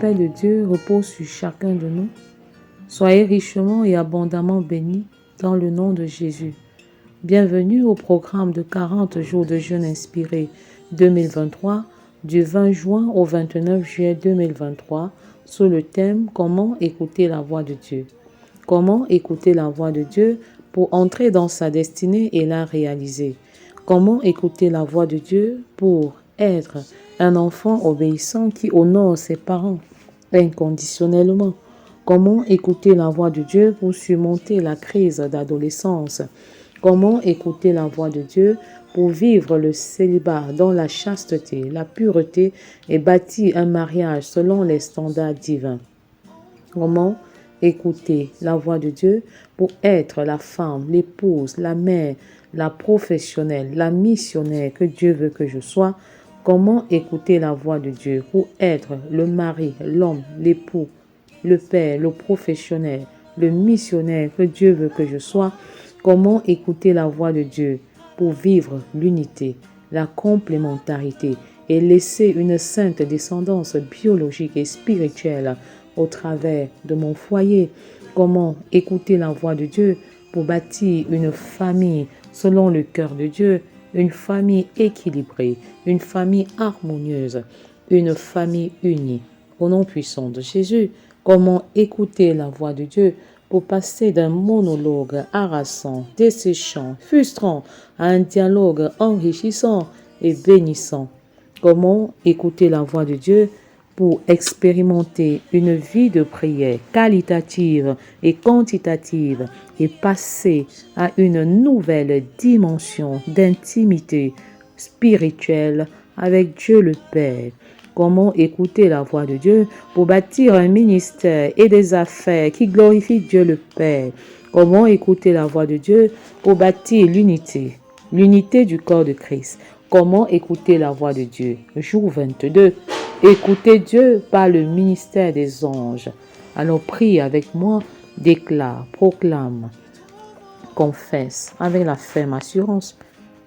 paix de Dieu repose sur chacun de nous. Soyez richement et abondamment bénis dans le nom de Jésus. Bienvenue au programme de 40 jours de jeûne inspiré 2023 du 20 juin au 29 juillet 2023 sous le thème « Comment écouter la voix de Dieu ». Comment écouter la voix de Dieu pour entrer dans sa destinée et la réaliser. Comment écouter la voix de Dieu pour être un enfant obéissant qui honore ses parents inconditionnellement. Comment écouter la voix de Dieu pour surmonter la crise d'adolescence. Comment écouter la voix de Dieu pour vivre le célibat dans la chasteté, la pureté et bâtir un mariage selon les standards divins. Comment écouter la voix de Dieu pour être la femme, l'épouse, la mère, la professionnelle, la missionnaire que Dieu veut que je sois. Comment écouter la voix de Dieu pour être le mari, l'homme, l'époux, le père, le professionnel, le missionnaire que Dieu veut que je sois. Comment écouter la voix de Dieu pour vivre l'unité, la complémentarité et laisser une sainte descendance biologique et spirituelle au travers de mon foyer. Comment écouter la voix de Dieu pour bâtir une famille selon le cœur de Dieu, une famille équilibrée, une famille harmonieuse, une famille unie. Au nom puissant de Jésus, comment écouter la voix de Dieu pour passer d'un monologue harassant, desséchant, frustrant à un dialogue enrichissant et bénissant. Comment écouter la voix de Dieu pour expérimenter une vie de prière qualitative et quantitative et passer à une nouvelle dimension d'intimité spirituelle avec Dieu le Père. Comment écouter la voix de Dieu pour bâtir un ministère et des affaires qui glorifient Dieu le Père. Comment écouter la voix de Dieu pour bâtir l'unité du corps de Christ. Comment écouter la voix de Dieu. Jour 22. Écoutez Dieu par le ministère des anges. Alors prie avec moi, déclare, proclame, confesse avec la ferme assurance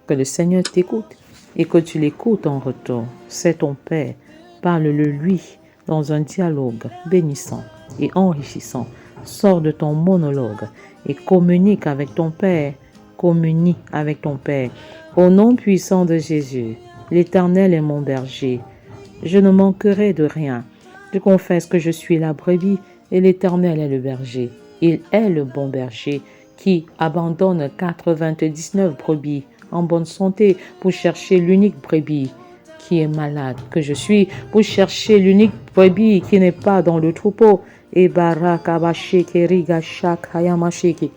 que le Seigneur t'écoute et que tu l'écoutes en retour. C'est ton Père. Parle-le lui dans un dialogue bénissant et enrichissant. Sors de ton monologue et communique avec ton Père. Communie avec ton Père. Au nom puissant de Jésus, l'Éternel est mon berger. Je ne manquerai de rien. Je confesse que je suis la brebis et l'Éternel est le berger. Il est le bon berger qui abandonne 99 brebis en bonne santé pour chercher l'unique brebis qui est malade que je suis, pour chercher l'unique brebis qui n'est pas dans le troupeau. Et barakabasheke rigashak hayamasheke.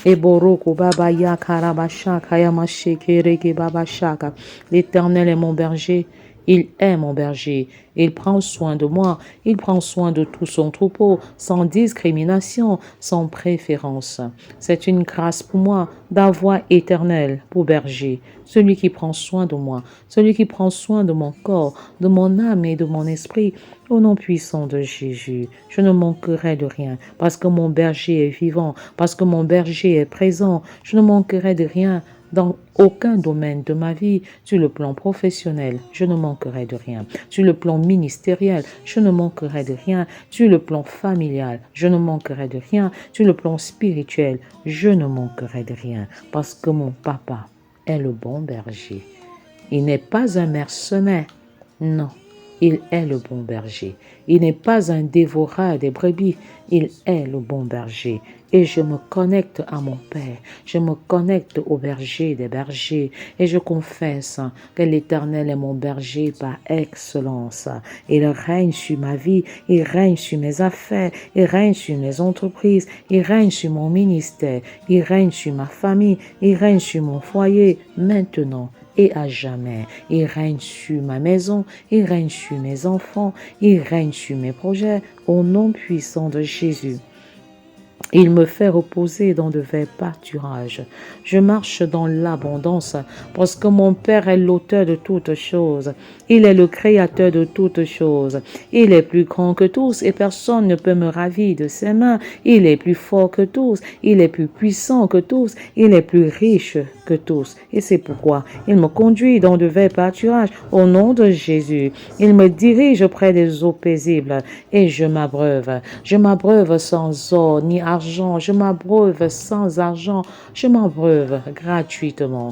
Et boroko babaya karabashak hayamasheke rege babashaka. L'Éternel est mon berger. Il est mon berger, il prend soin de moi, il prend soin de tout son troupeau, sans discrimination, sans préférence. C'est une grâce pour moi d'avoir Éternel pour berger, celui qui prend soin de moi, celui qui prend soin de mon corps, de mon âme et de mon esprit. Au nom puissant de Jésus, je ne manquerai de rien, parce que mon berger est vivant, parce que mon berger est présent, je ne manquerai de rien. Dans aucun domaine de ma vie, sur le plan professionnel, je ne manquerai de rien. Sur le plan ministériel, je ne manquerai de rien. Sur le plan familial, je ne manquerai de rien. Sur le plan spirituel, je ne manquerai de rien. Parce que mon papa est le bon berger. Il n'est pas un mercenaire. Non, il est le bon berger. Il n'est pas un dévoreur des brebis. Il est le bon berger. Et je me connecte à mon Père, je me connecte au berger des bergers et je confesse que l'Éternel est mon berger par excellence. Il règne sur ma vie, il règne sur mes affaires, il règne sur mes entreprises, il règne sur mon ministère, il règne sur ma famille, il règne sur mon foyer maintenant et à jamais. Il règne sur ma maison, il règne sur mes enfants, il règne sur mes projets au nom puissant de Jésus. Il me fait reposer dans de verts pâturages. Je marche dans l'abondance parce que mon Père est l'auteur de toutes choses. Il est le créateur de toutes choses. Il est plus grand que tous et personne ne peut me ravir de ses mains. Il est plus fort que tous. Il est plus puissant que tous. Il est plus riche que tous. Et c'est pourquoi il me conduit dans de verts pâturages au nom de Jésus. Il me dirige près des eaux paisibles et je m'abreuve. Je m'abreuve sans or ni argent. Je m'abreuve sans argent, je m'abreuve gratuitement,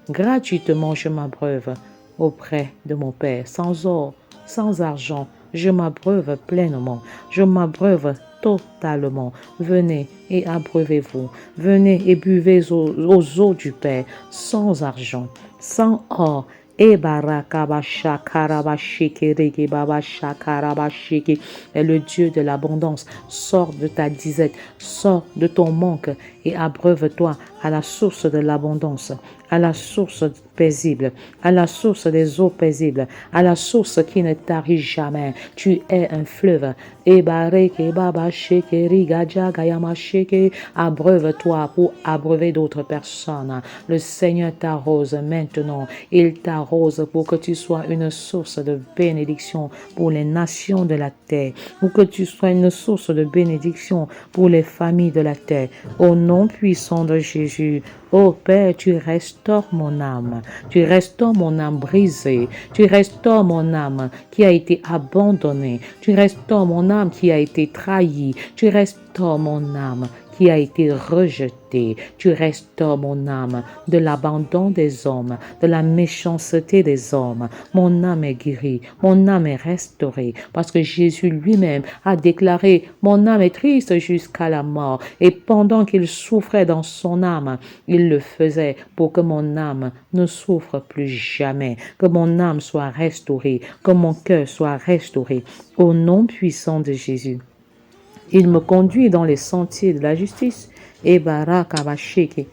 gratuitement je m'abreuve auprès de mon Père, sans or, sans argent, je m'abreuve pleinement, je m'abreuve totalement. Venez et abreuvez-vous, venez et buvez aux eaux du Père, sans argent, sans or, et le Dieu de l'abondance. Sors de ta disette, sors de ton manque et abreuve-toi à la source de l'abondance, à la source paisible, à la source des eaux paisibles, à la source qui ne tarit jamais. Tu es un fleuve. Abreuve-toi pour abreuver d'autres personnes. Le Seigneur t'arrose maintenant. Il t'arrose pour que tu sois une source de bénédiction pour les nations de la terre, pour que tu sois une source de bénédiction pour les familles de la terre. Au nom puissant de Jésus, ô Père, tu restaures mon âme. Tu restaures mon âme brisée. Tu restaures mon âme qui a été abandonnée. Tu restaures mon âme qui a été trahie. Tu restaures mon âme qui a été rejeté. Tu restaures mon âme de l'abandon des hommes, de la méchanceté des hommes. Mon âme est guérie, mon âme est restaurée, parce que Jésus lui-même a déclaré, mon âme est triste jusqu'à la mort. Et pendant qu'il souffrait dans son âme, il le faisait pour que mon âme ne souffre plus jamais, que mon âme soit restaurée, que mon cœur soit restauré. Au nom puissant de Jésus. Il me conduit dans les sentiers de la justice. Et barakabasheke.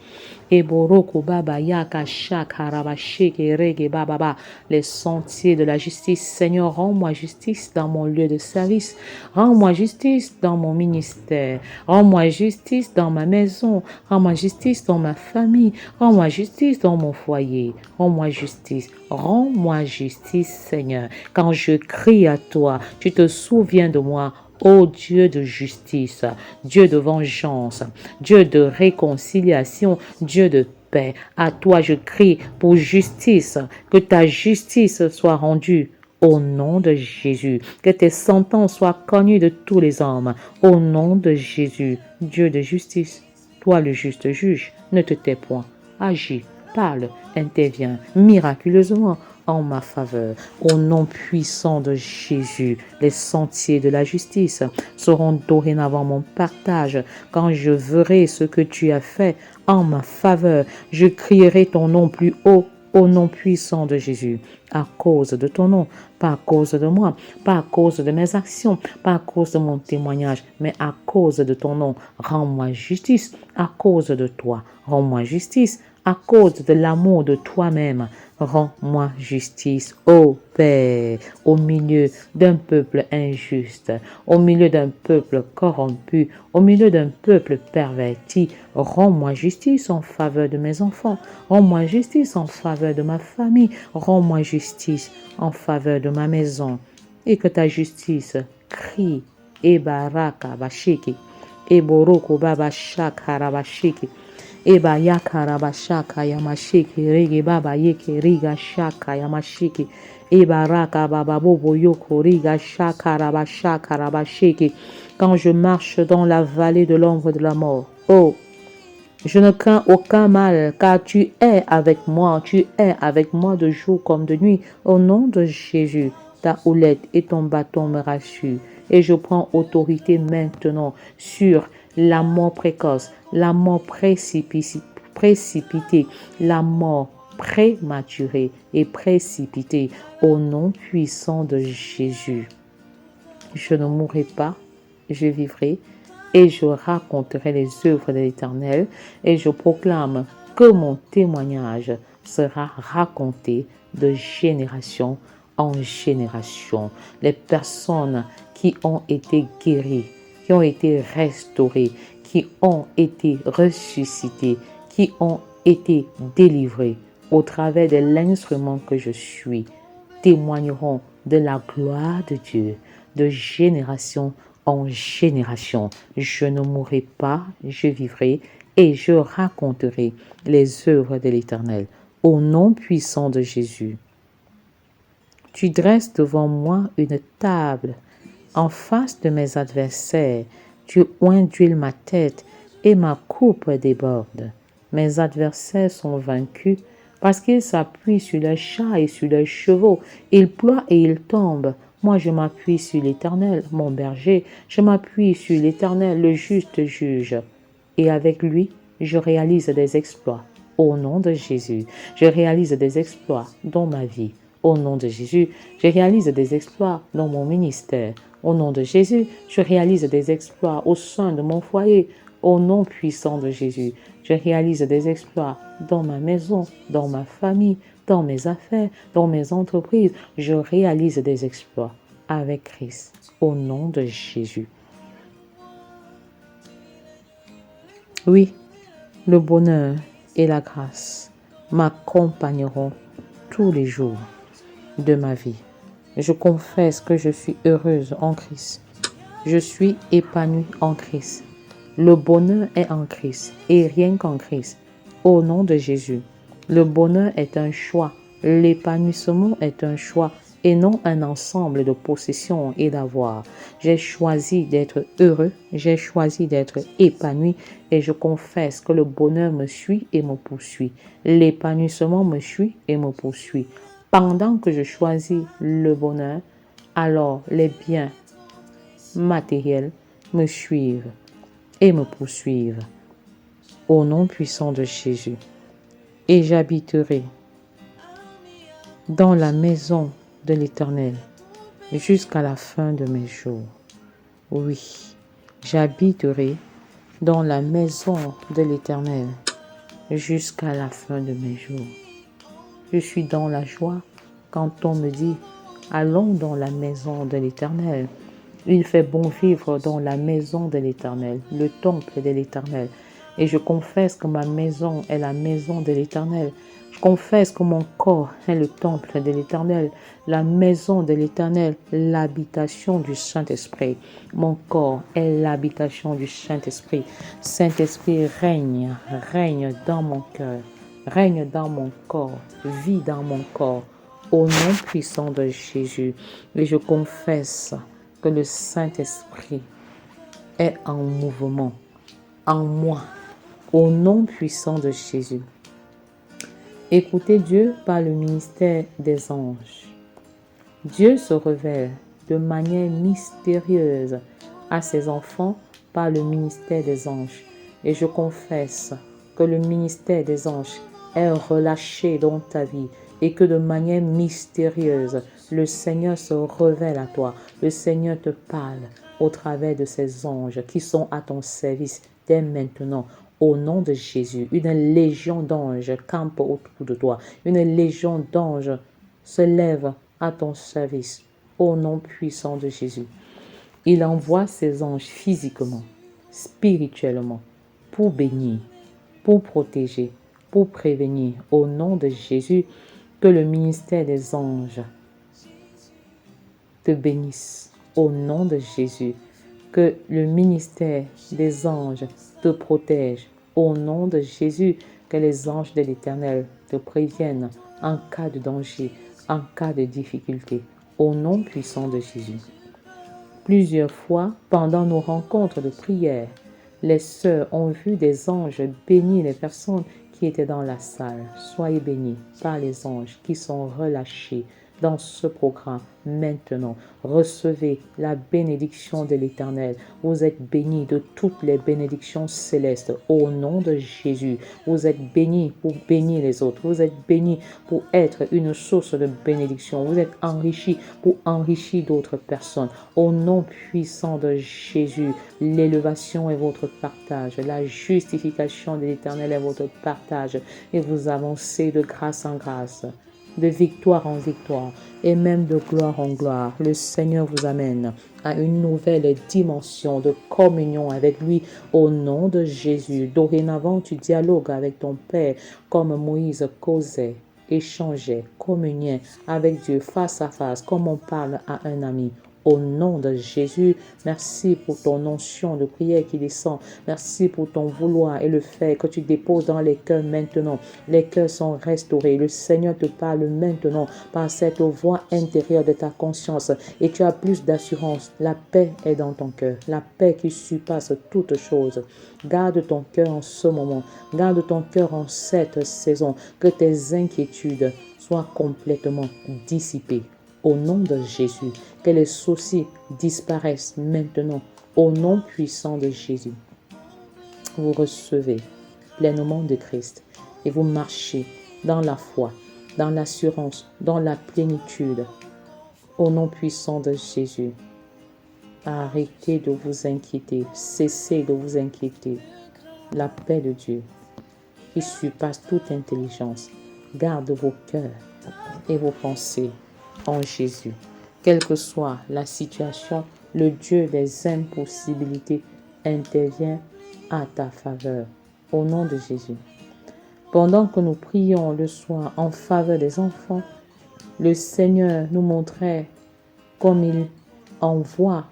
Et boroko baba yaka shakarabasheke rege bababa. Les sentiers de la justice. Seigneur, rends-moi justice dans mon lieu de service. Rends-moi justice dans mon ministère. Rends-moi justice dans ma maison. Rends-moi justice dans ma famille. Rends-moi justice dans mon foyer. Rends-moi justice. Rends-moi justice, Seigneur. Quand je crie à toi, tu te souviens de moi. Ô Dieu de justice, Dieu de vengeance, Dieu de réconciliation, Dieu de paix, à toi je crie pour justice, que ta justice soit rendue au nom de Jésus, que tes sentences soient connues de tous les hommes, au nom de Jésus, Dieu de justice. Toi le juste juge, ne te tais point, agis, parle, interviens miraculeusement en ma faveur. Au nom puissant de Jésus, les sentiers de la justice seront dorénavant mon partage. Quand je verrai ce que tu as fait en ma faveur, je crierai ton nom plus haut. Au nom puissant de Jésus, à cause de ton nom, pas à cause de moi, pas à cause de mes actions, pas à cause de mon témoignage, mais à cause de ton nom. Rends-moi justice à cause de toi. Rends-moi justice à cause de l'amour de toi-même. Rends-moi justice, ô Père, au milieu d'un peuple injuste, au milieu d'un peuple corrompu, au milieu d'un peuple perverti. Rends-moi justice en faveur de mes enfants. Rends-moi justice en faveur de ma famille. Rends-moi justice en faveur de ma maison. Et que ta justice crie. Et baraka bashiki. Et boroko baba shakara bashiki. Eba yakara bashaka yamashiki rege baba yeke riga shaka yamashiki. Eba raka baba bobo yoko riga shakara bashaka rabashiki. Quand je marche dans la vallée de l'ombre de la mort, oh, je ne crains aucun mal, car tu es avec moi de jour comme de nuit. Au nom de Jésus, ta houlette et ton bâton me rassurent. Et je prends autorité maintenant sur la mort précoce, la mort précipitée, la mort prématurée et précipitée. Au nom puissant de Jésus, je ne mourrai pas, je vivrai. Et je raconterai les œuvres de l'Éternel et je proclame que mon témoignage sera raconté de génération en génération. Les personnes qui ont été guéries qui ont été restaurés, qui ont été ressuscités, qui ont été délivrés au travers de l'instrument que je suis, témoigneront de la gloire de Dieu de génération en génération. Je ne mourrai pas, je vivrai et je raconterai les œuvres de l'Éternel. Au nom puissant de Jésus, tu dresses devant moi une table en face de mes adversaires. Tu induis ma tête et ma coupe déborde. Mes adversaires sont vaincus parce qu'ils s'appuient sur leurs chars et sur leurs chevaux. Ils ploient et ils tombent. Moi, je m'appuie sur l'Éternel, mon berger. Je m'appuie sur l'Éternel, le juste juge. Et avec lui, je réalise des exploits. Au nom de Jésus, je réalise des exploits dans ma vie. Au nom de Jésus, je réalise des exploits dans mon ministère. Au nom de Jésus, je réalise des exploits au sein de mon foyer. Au nom puissant de Jésus, je réalise des exploits dans ma maison, dans ma famille, dans mes affaires, dans mes entreprises. Je réalise des exploits avec Christ. Au nom de Jésus. Oui, le bonheur et la grâce m'accompagneront tous les jours de ma vie. Je confesse que je suis heureuse en Christ. Je suis épanouie en Christ. Le bonheur est en Christ et rien qu'en Christ. Au nom de Jésus, le bonheur est un choix. L'épanouissement est un choix et non un ensemble de possessions et d'avoir. J'ai choisi d'être heureux, j'ai choisi d'être épanoui et je confesse que le bonheur me suit et me poursuit. L'épanouissement me suit et me poursuit. Pendant que je choisis le bonheur, alors les biens matériels me suivent et me poursuivent. Au nom puissant de Jésus. Et j'habiterai dans la maison de l'Éternel jusqu'à la fin de mes jours. Oui, j'habiterai dans la maison de l'Éternel jusqu'à la fin de mes jours. Je suis dans la joie quand on me dit « Allons dans la maison de l'Éternel ». Il fait bon vivre dans la maison de l'Éternel, le temple de l'Éternel. Et je confesse que ma maison est la maison de l'Éternel. Je confesse que mon corps est le temple de l'Éternel, la maison de l'Éternel, l'habitation du Saint-Esprit. Mon corps est l'habitation du Saint-Esprit. Saint-Esprit règne dans mon cœur, règne dans mon corps, vit dans mon corps. Au nom puissant de Jésus, et je confesse que le Saint-Esprit est en mouvement, en moi, au nom puissant de Jésus. Écoutez Dieu par le ministère des anges. Dieu se révèle de manière mystérieuse à ses enfants par le ministère des anges. Et je confesse que le ministère des anges est relâché dans ta vie et que de manière mystérieuse, le Seigneur se révèle à toi. Le Seigneur te parle au travers de ces anges qui sont à ton service dès maintenant. Au nom de Jésus, une légion d'anges campe autour de toi. Une légion d'anges se lève à ton service. Au nom puissant de Jésus. Il envoie ses anges physiquement, spirituellement, pour bénir, pour protéger, pour prévenir. Au nom de Jésus, que le ministère des anges te bénisse. Au nom de Jésus, que le ministère des anges te protège. Au nom de Jésus, que les anges de l'Éternel te préviennent en cas de danger, en cas de difficulté. Au nom puissant de Jésus. Plusieurs fois, pendant nos rencontres de prière, les sœurs ont vu des anges bénir les personnes qui étaient dans la salle. Soyez bénis par les anges qui sont relâchés dans ce programme maintenant. Recevez la bénédiction de l'Éternel. Vous êtes bénis de toutes les bénédictions célestes au nom de Jésus. Vous êtes bénis pour bénir les autres. Vous êtes bénis pour être une source de bénédiction. Vous êtes enrichis pour enrichir d'autres personnes. Au nom puissant de Jésus, l'élévation est votre partage. La justification de l'Éternel est votre partage. Et vous avancez de grâce en grâce. de victoire en victoire et même de gloire en gloire. Le Seigneur vous amène à une nouvelle dimension de communion avec lui au nom de Jésus. Dorénavant, tu dialogues avec ton Père comme Moïse causait, échangeait, communiait avec Dieu face à face, comme on parle à un ami. Au nom de Jésus, merci pour ton onction de prière qui descend. Merci pour ton vouloir et le fait que tu déposes dans les cœurs maintenant. Les cœurs sont restaurés. Le Seigneur te parle maintenant par cette voix intérieure de ta conscience et tu as plus d'assurance. La paix est dans ton cœur. La paix qui surpasse toute chose. Garde ton cœur en ce moment. Garde ton cœur en cette saison. Que tes inquiétudes soient complètement dissipées. Au nom de Jésus, que les soucis disparaissent maintenant. Au nom puissant de Jésus, vous recevez pleinement de Christ et vous marchez dans la foi, dans l'assurance, dans la plénitude. Au nom puissant de Jésus, arrêtez de vous inquiéter, cessez de vous inquiéter. La paix de Dieu, qui surpasse toute intelligence, garde vos cœurs et vos pensées en Jésus. Quelle que soit la situation, le Dieu des impossibilités intervient à ta faveur. Au nom de Jésus. Pendant que nous prions le soir en faveur des enfants, le Seigneur nous montrait comme il envoie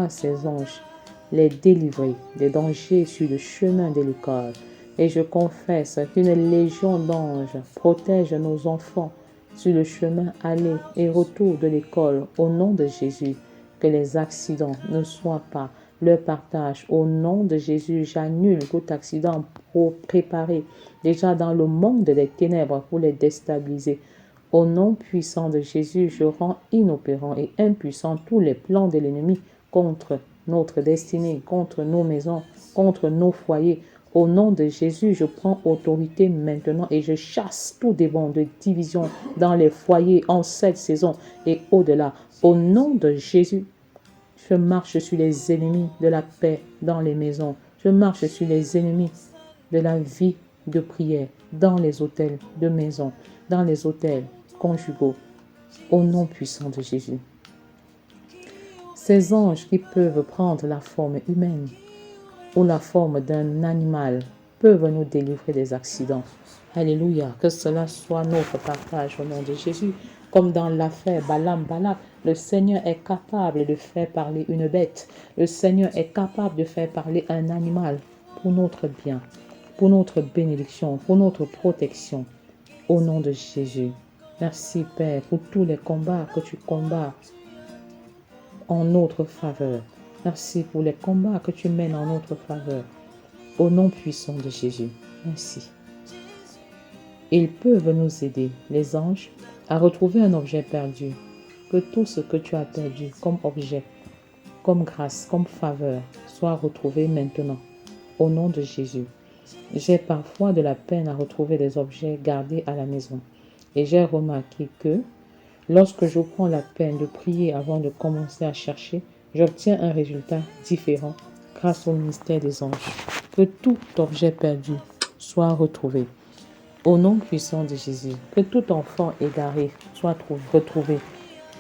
ses anges les délivrer des dangers sur le chemin de l'école. Et je confesse qu'une légion d'anges protège nos enfants sur le chemin aller et retour de l'école au nom de Jésus. Que les accidents ne soient pas leur partage. Au nom de Jésus, j'annule tout accident pour préparer déjà dans le monde des ténèbres pour les déstabiliser. Au nom puissant de Jésus, je rends inopérants et impuissants tous les plans de l'ennemi contre notre destinée, contre nos maisons, contre nos foyers. Au nom de Jésus, je prends autorité maintenant et je chasse tout démon de division dans les foyers en cette saison et au-delà. Au nom de Jésus, je marche sur les ennemis de la paix dans les maisons. Je marche sur les ennemis de la vie de prière dans les hôtels de maison, dans les hôtels conjugaux. Au nom puissant de Jésus. Ces anges qui peuvent prendre la forme humaine ou la forme d'un animal peuvent nous délivrer des accidents. Alléluia. Que cela soit notre partage au nom de Jésus. Comme dans l'affaire Balaam-Balak, le Seigneur est capable de faire parler une bête. Le Seigneur est capable de faire parler un animal pour notre bien, pour notre bénédiction, pour notre protection. Au nom de Jésus. Merci Père pour tous les combats que tu combats en notre faveur. Merci pour les combats que tu mènes en notre faveur. Au nom puissant de Jésus. Merci. Ils peuvent nous aider, les anges, à retrouver un objet perdu. Que tout ce que tu as perdu comme objet, comme grâce, comme faveur, soit retrouvé maintenant. Au nom de Jésus. J'ai parfois de la peine à retrouver des objets gardés à la maison. Et j'ai remarqué que lorsque je prends la peine de prier avant de commencer à chercher, j'obtiens un résultat différent grâce au ministère des anges. Que tout objet perdu soit retrouvé. Au nom puissant de Jésus, que tout enfant égaré soit retrouvé.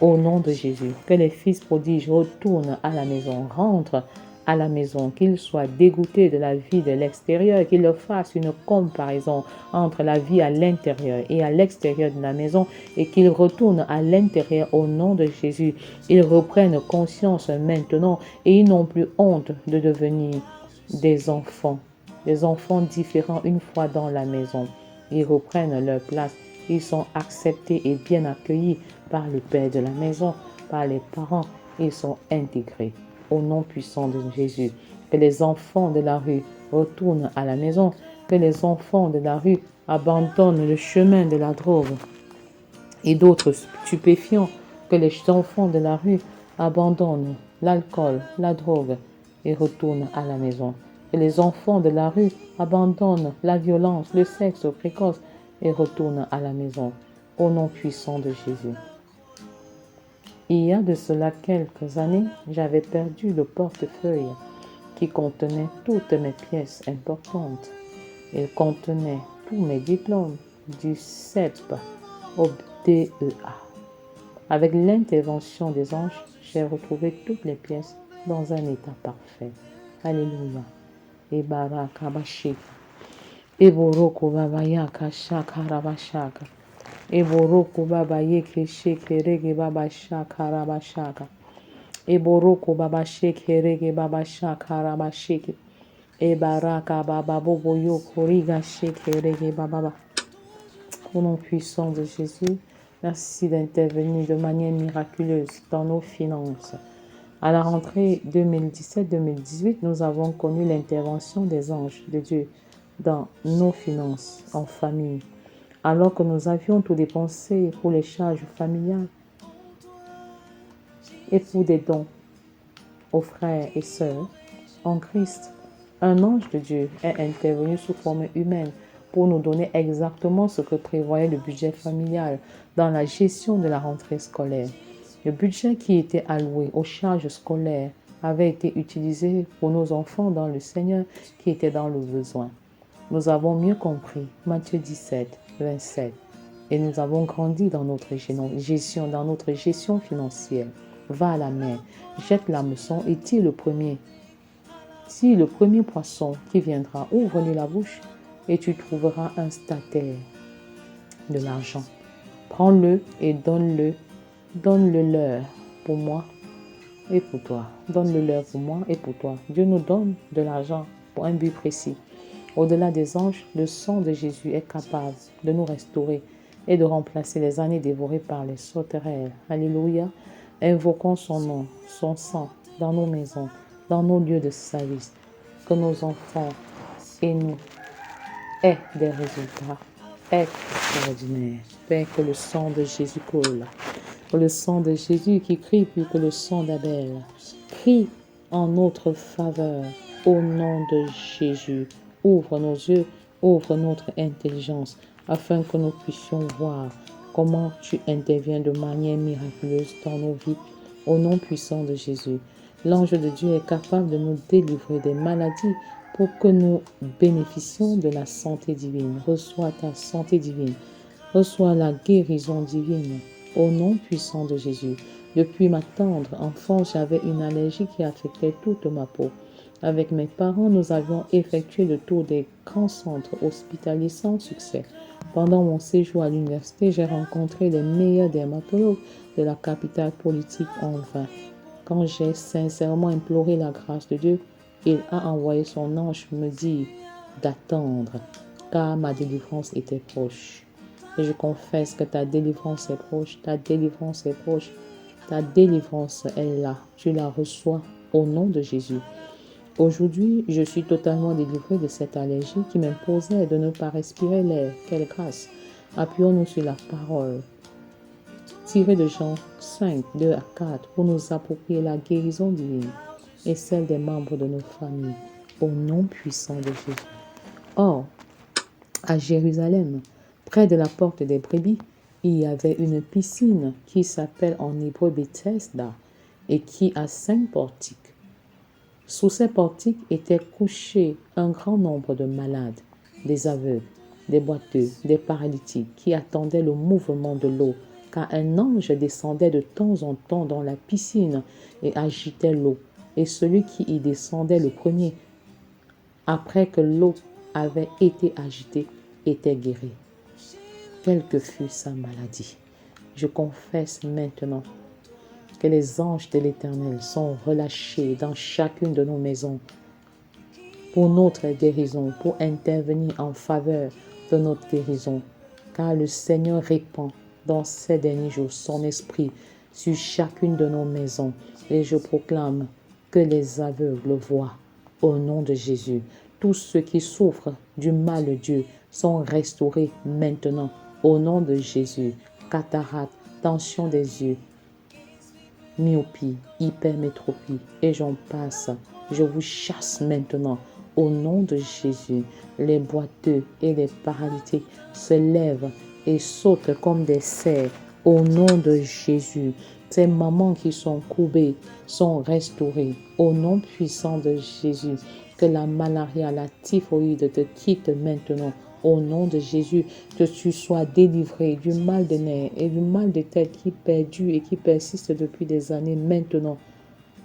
Au nom de Jésus, que les fils prodiges retournent à la maison, rentrent à la maison, qu'ils soient dégoûtés de la vie de l'extérieur, qu'ils leur fassent une comparaison entre la vie à l'intérieur et à l'extérieur de la maison et qu'ils retournent à l'intérieur au nom de Jésus. Ils reprennent conscience maintenant et ils n'ont plus honte de devenir des enfants différents une fois dans la maison. Ils reprennent leur place, ils sont acceptés et bien accueillis par le père de la maison, par les parents, ils sont intégrés. Au nom puissant de Jésus, que les enfants de la rue retournent à la maison, que les enfants de la rue abandonnent le chemin de la drogue et d'autres stupéfiants, que les enfants de la rue abandonnent l'alcool, la drogue et retournent à la maison. Que les enfants de la rue abandonnent la violence, le sexe précoce et retournent à la maison. Au nom puissant de Jésus. Il y a de cela quelques années, j'avais perdu le portefeuille qui contenait toutes mes pièces importantes. Il contenait tous mes diplômes, du CEP au DEA. Avec l'intervention des anges, j'ai retrouvé toutes les pièces dans un état parfait. Alléluia. Et barakabashika. Et boroko babayaka shakarabashaka. Et boroko babayeke shekerege babashakarabashaka. Et boroko babashekerege babashakarabashiki. Et baraka bababoboyo koriga shekerege bababa. Au nom puissant de Jésus, merci d'intervenir de manière miraculeuse dans nos finances. À la rentrée 2017-2018, nous avons connu l'intervention des anges de Dieu dans nos finances en famille. Alors que nous avions tout dépensé pour les charges familiales et pour des dons aux frères et sœurs en Christ, un ange de Dieu est intervenu sous forme humaine pour nous donner exactement ce que prévoyait le budget familial dans la gestion de la rentrée scolaire. Le budget qui était alloué aux charges scolaires avait été utilisé pour nos enfants dans le Seigneur qui étaient dans le besoin. Nous avons mieux compris Matthieu 17, 27 et nous avons grandi dans notre gestion financière. Va à la mer, jette l'hameçon et tire le premier. Si le premier poisson qui viendra, ouvre-lui la bouche et tu trouveras un stataire de l'argent. Prends-le et donne-le leur pour moi et pour toi. Donne-le leur pour moi et pour toi. Dieu nous donne de l'argent pour un but précis. Au-delà des anges, le sang de Jésus est capable de nous restaurer et de remplacer les années dévorées par les sauterelles. Alléluia. Invoquons son nom, son sang dans nos maisons, dans nos lieux de service. Que nos enfants et nous aient des résultats extraordinaires. Père, que le sang de Jésus coule. Que le sang de Jésus qui crie plus que le sang d'Abel crie en notre faveur. Au nom de Jésus, ouvre nos yeux, ouvre notre intelligence, afin que nous puissions voir comment tu interviens de manière miraculeuse dans nos vies. Au nom puissant de Jésus, l'ange de Dieu est capable de nous délivrer des maladies pour que nous bénéficions de la santé divine. Reçois ta santé divine, reçois la guérison divine. Au nom puissant de Jésus, depuis ma tendre enfance, j'avais une allergie qui affectait toute ma peau. Avec mes parents, nous avions effectué le tour des grands centres hospitaliers sans succès. Pendant mon séjour à l'université, j'ai rencontré les meilleurs dermatologues de la capitale politique en vain. Quand j'ai sincèrement imploré la grâce de Dieu, il a envoyé son ange me dire d'attendre, car ma délivrance était proche. Et je confesse que ta délivrance est proche, ta délivrance est proche, ta délivrance est là. Tu la reçois au nom de Jésus. Aujourd'hui, je suis totalement délivrée de cette allergie qui m'imposait de ne pas respirer l'air. Quelle grâce! Appuyons-nous sur la parole. Tirée de Jean 5, 2 à 4 pour nous approprier la guérison divine et celle des membres de nos familles. Au nom puissant de Jésus. Or, à Jérusalem, près de la porte des brebis, il y avait une piscine qui s'appelle en hébreu Bethesda et qui a 5 portiques. Sous ces portiques étaient couchés un grand nombre de malades, des aveugles, des boiteux, des paralytiques qui attendaient le mouvement de l'eau, car un ange descendait de temps en temps dans la piscine et agitait l'eau. Et celui qui y descendait le premier, après que l'eau avait été agitée, était guéri. Quelle que fût sa maladie. Je confesse maintenant que les anges de l'Éternel sont relâchés dans chacune de nos maisons pour notre guérison, pour intervenir en faveur de notre guérison. Car le Seigneur répand dans ces derniers jours son esprit sur chacune de nos maisons. Et je proclame que les aveugles voient au nom de Jésus. Tous ceux qui souffrent du mal de Dieu sont restaurés maintenant au nom de Jésus. Cataracte, tension des yeux, myopie, hypermétropie et j'en passe. Je vous chasse maintenant au nom de Jésus. Les boiteux et les paralytiques se lèvent et sautent comme des cerfs au nom de Jésus. Ces mamans qui sont courbées sont restaurées au nom puissant de Jésus. Que la malaria, la typhoïde te quitte maintenant Au nom de Jésus, que tu sois délivré du mal de nerfs et du mal de tête qui perdure et qui persiste depuis des années maintenant.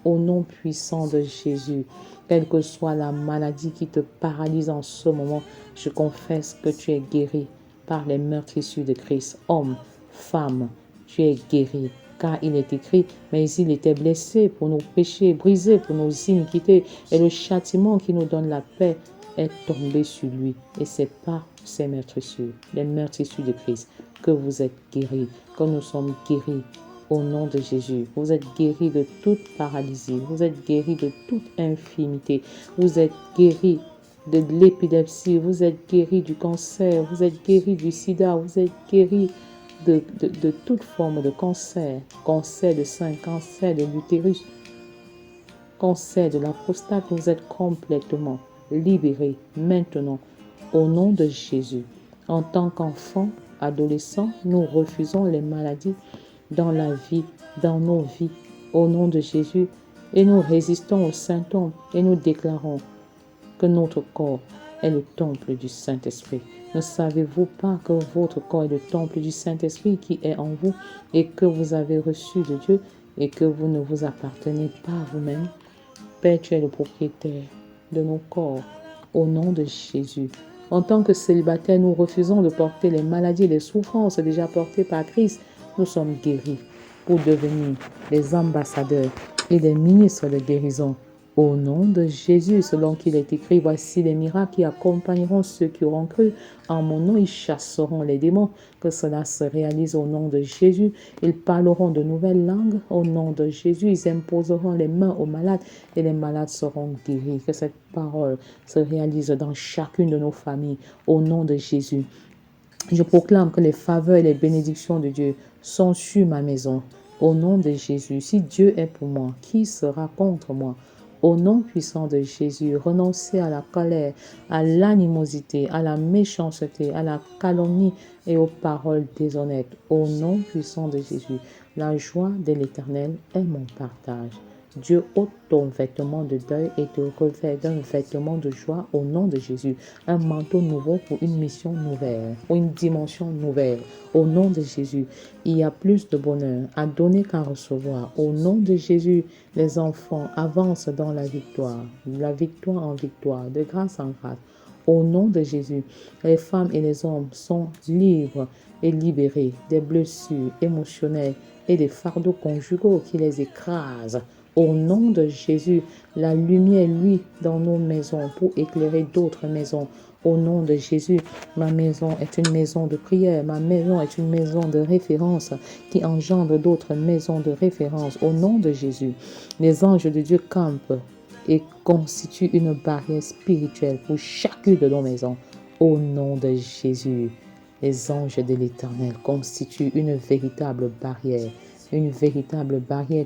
Au nom puissant de Jésus, quelle que soit la maladie qui te paralyse en ce moment, je confesse que tu es guéri par les meurtrissures de Christ. Homme, femme, tu es guéri, car il est écrit, mais il était blessé pour nos péchés, brisé pour nos iniquités, et le châtiment qui nous donne la paix est tombé sur lui. Et c'est par ces meurtrissures, les meurtrissures de Christ, que vous êtes guéris, que nous sommes guéris. Au nom de Jésus, vous êtes guéris de toute paralysie, vous êtes guéris de toute infirmité, vous êtes guéris de l'épilepsie, vous êtes guéris du cancer, vous êtes guéris du sida, vous êtes guéris de toute forme de cancer, cancer de sein, cancer de l'utérus, cancer de la prostate, vous êtes complètement libérés maintenant au nom de Jésus. En tant qu'enfants, adolescents, nous refusons les maladies dans la vie, dans nos vies, au nom de Jésus, et nous résistons aux symptômes et nous déclarons que notre corps est le temple du Saint-Esprit. Ne savez-vous pas que votre corps est le temple du Saint-Esprit qui est en vous et que vous avez reçu de Dieu et que vous ne vous appartenez pas à vous-même? Père, tu es le propriétaire de nos corps, au nom de Jésus. En tant que célibataires, nous refusons de porter les maladies et les souffrances déjà portées par Christ. Nous sommes guéris pour devenir les ambassadeurs et les ministres de guérison. Au nom de Jésus, selon qu'il est écrit, voici les miracles qui accompagneront ceux qui auront cru. En mon nom, ils chasseront les démons. Que cela se réalise au nom de Jésus. Ils parleront de nouvelles langues. Au nom de Jésus, ils imposeront les mains aux malades et les malades seront guéris. Que cette parole se réalise dans chacune de nos familles. Au nom de Jésus. Je proclame que les faveurs et les bénédictions de Dieu sont sur ma maison. Au nom de Jésus, si Dieu est pour moi, qui sera contre moi? Au nom puissant de Jésus, renoncez à la colère, à l'animosité, à la méchanceté, à la calomnie et aux paroles déshonnêtes. Au nom puissant de Jésus, la joie de l'Éternel est mon partage. Dieu ôte ton vêtement de deuil et te revêt d'un vêtement de joie au nom de Jésus. Un manteau nouveau pour une mission nouvelle, pour une dimension nouvelle. Au nom de Jésus, il y a plus de bonheur à donner qu'à recevoir. Au nom de Jésus, les enfants avancent dans la victoire en victoire, de grâce en grâce. Au nom de Jésus, les femmes et les hommes sont libres et libérés des blessures émotionnelles et des fardeaux conjugaux qui les écrasent. Au nom de Jésus, la lumière luit dans nos maisons pour éclairer d'autres maisons. Au nom de Jésus, ma maison est une maison de prière. Ma maison est une maison de référence qui engendre d'autres maisons de référence. Au nom de Jésus, les anges de Dieu campent et constituent une barrière spirituelle pour chacune de nos maisons. Au nom de Jésus, les anges de l'Éternel constituent une véritable barrière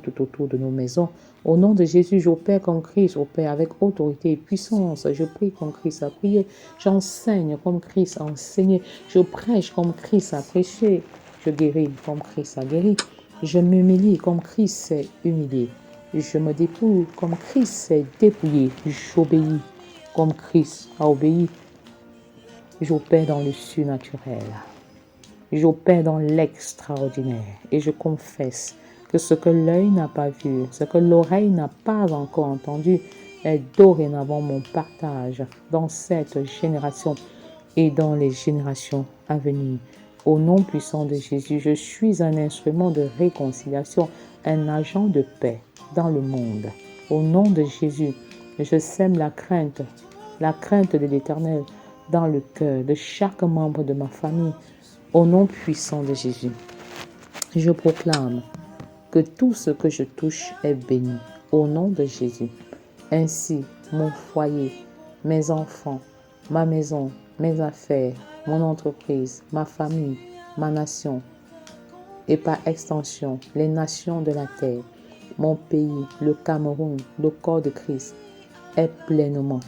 tout autour de nos maisons. Au nom de Jésus, j'opère comme Christ, j'opère avec autorité et puissance. Je prie comme Christ a prié. J'enseigne comme Christ a enseigné. Je prêche comme Christ a prêché. Je guéris comme Christ a guéri. Je m'humilie comme Christ s'est humilié. Je me dépouille comme Christ s'est dépouillé. J'obéis comme Christ a obéi. J'opère dans le surnaturel. J'opère dans l'extraordinaire et je confesse que ce que l'œil n'a pas vu, ce que l'oreille n'a pas encore entendu est dorénavant mon partage dans cette génération et dans les générations à venir. Au nom puissant de Jésus, je suis un instrument de réconciliation, un agent de paix dans le monde. Au nom de Jésus, je sème la crainte de l'Éternel dans le cœur de chaque membre de ma famille. Au nom puissant de Jésus, je proclame que tout ce que je touche est béni. Au nom de Jésus. Ainsi, mon foyer, mes enfants, ma maison, mes affaires, mon entreprise, ma famille, ma nation, et par extension, les nations de la terre, mon pays, le Cameroun, le corps de Christ, est pleinement.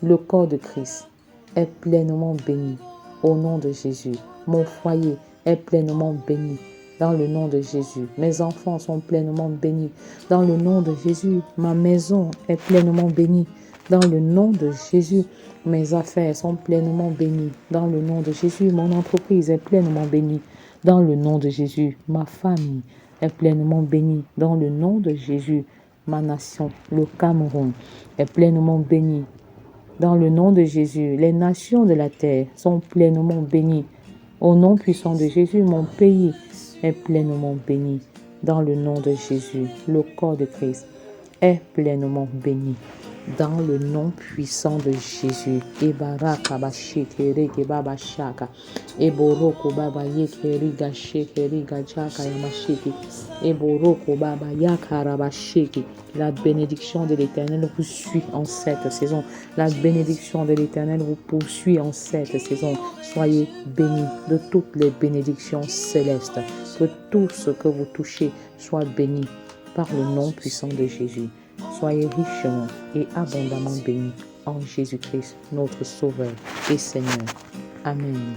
Le corps de Christ est pleinement béni. Au nom de Jésus, mon foyer est pleinement béni. Dans le nom de Jésus, mes enfants sont pleinement bénis. Dans le nom de Jésus, ma maison est pleinement bénie. Dans le nom de Jésus, mes affaires sont pleinement bénies. Dans le nom de Jésus, mon entreprise est pleinement bénie. Dans le nom de Jésus, ma famille est pleinement bénie. Dans le nom de Jésus, ma nation, le Cameroun, est pleinement bénie. Dans le nom de Jésus, les nations de la terre sont pleinement bénies. Au nom puissant de Jésus, mon pays est pleinement béni. Dans le nom de Jésus, le corps de Christ est pleinement béni. Dans le nom puissant de Jésus, Ebaraka bashikere kebaba shaka, Eboroko baba yekeri gashekeri gachaka yamashiki, Eboroko baba yakarabashiki. La bénédiction de l'Éternel vous suit en cette saison. La bénédiction de l'Éternel vous poursuit en cette saison. Soyez bénis de toutes les bénédictions célestes. Que tout ce que vous touchez soit béni par le nom puissant de Jésus. Soyez richement et abondamment bénis en Jésus-Christ, notre Sauveur et Seigneur. Amen.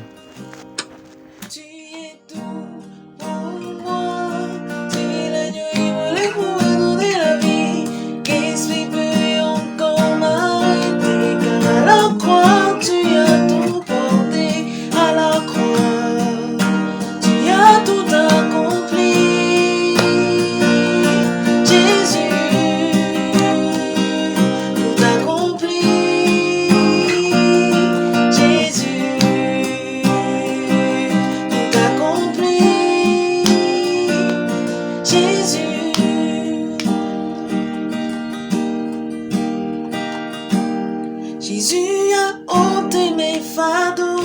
Jésus a ôté mes fardeaux,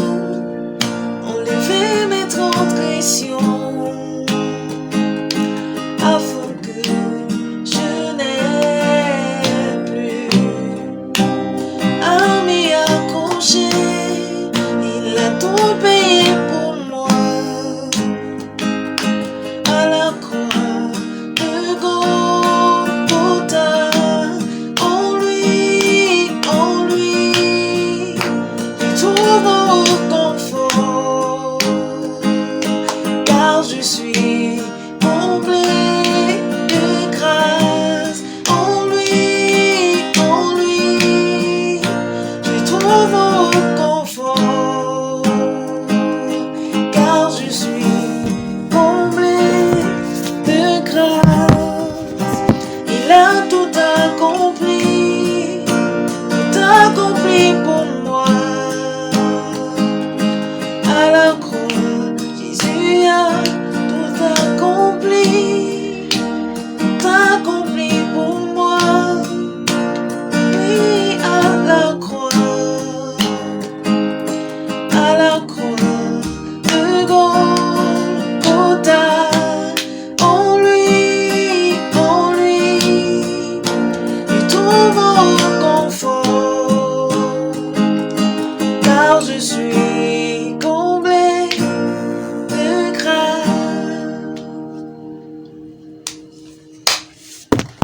enlevé mes transgressions, afin que je n'ai plus à m'y accrocher. Il a tout payé pour moi à la croix de Golgotha. En lui, je trouve confort, car je suis comblé de grâce. En lui, je trouve confort, car je suis comblé de grâce. Il a tout accompli pour moi. À la croix, Jésus a tout accompli pour moi. Oui, à la croix de Golgotha. En lui, je trouve